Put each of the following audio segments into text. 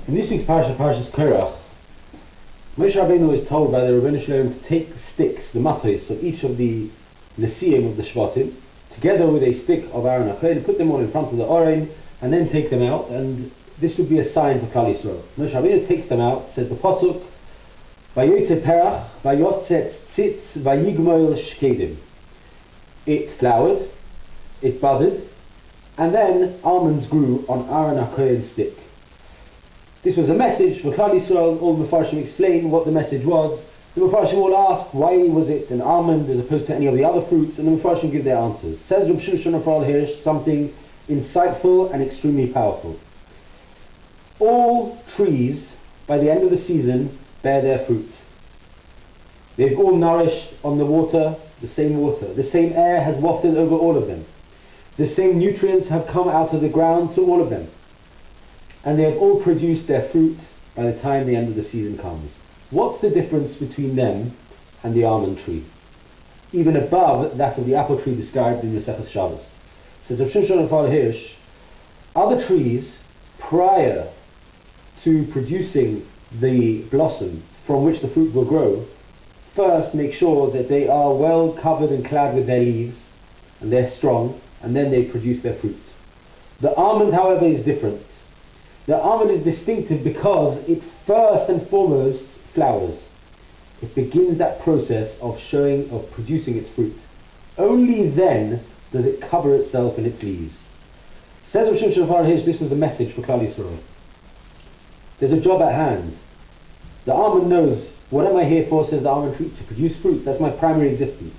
In this week's parasha, Parashas Korach, Moshe Rabbeinu is told by the Rabbeinu Shalom to take the sticks, the matos of each of the Nesiim of the Shvatim, together with a stick of Aaron HaKohen, put them all in front of the Oren, and then take them out, and this would be a sign for Klal Yisrael. Moshe Rabbeinu takes them out, says the Pasuk, Vayotze Perach, Vayotzet Tzitz, Vayigmoil Shkedim. It flowered, it budded, and then almonds grew on Aaron HaKohen's stick. This was a message for Klal Yisrael. All the Mefarshim explain what the message was. The Mefarshim all ask, why was it an almond as opposed to any of the other fruits? And the Mefarshim give their answers. Says Rabbi Shimshon Hirsch something insightful and extremely powerful. All trees, by the end of the season, bear their fruit. They've all nourished on the water. The same air has wafted over all of them. The same nutrients have come out of the ground to all of them. And they have all produced their fruit by the time the end of the season comes. What's the difference between them and the almond tree? Even above that of the apple tree described in Maseches Shabbos. Says Rav Shimshon Hirsch, other trees, prior to producing the blossom from which the fruit will grow, first make sure that they are well covered and clad with their leaves, and they're strong, and then they produce their fruit. The almond, however, is different. The almond is distinctive because it first and foremost flowers. It begins that process of producing its fruit. Only then does it cover itself in its leaves. Says Rav Shimshon Hirsch, this was a message for Klal Yisrael. There's a job at hand. The almond knows, what am I here for, says the almond tree? To produce fruits. That's my primary existence.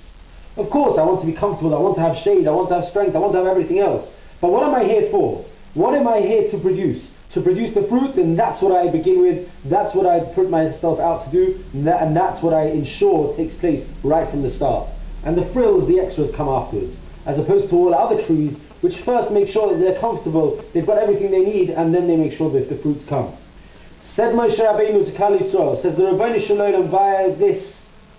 Of course, I want to be comfortable, I want to have shade, I want to have strength, I want to have everything else. But what am I here for? What am I here to produce? To produce the fruit, and that's what I begin with, that's what I put myself out to do, and that's what I ensure takes place right from the start. And the frills, the extras come afterwards, as opposed to all other trees, which first make sure that they're comfortable, they've got everything they need, and then they make sure that the fruits come. Said Moshe Rabbeinu to Klal Yisrael, says the Rabbeinu Shalom via this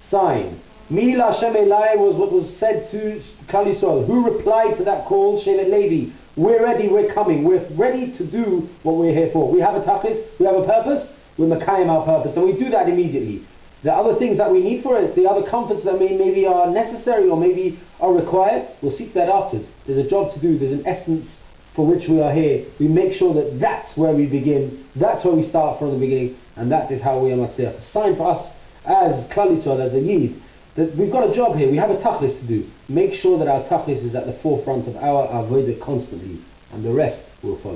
sign, Mi L'Hashem Elai was what was said to Klal Yisrael. Who replied to that call? Shevet Levi. We're ready, we're coming, we're ready to do what we're here for. We have a tachlis, we have a purpose, we're makayim our purpose, and we do that immediately. The other things that we need for it, the other comforts that maybe are necessary or maybe are required, we'll seek that after. There's a job to do, there's an essence for which we are here. We make sure that that's where we begin, that's where we start from the beginning, and that is how we are matzliach. A sign for us as Klal Yisrael, as a yid, that we've got a job here, we have a tachlis to do. Make sure that our tachlis is at the forefront of our avodah constantly, and the rest will follow.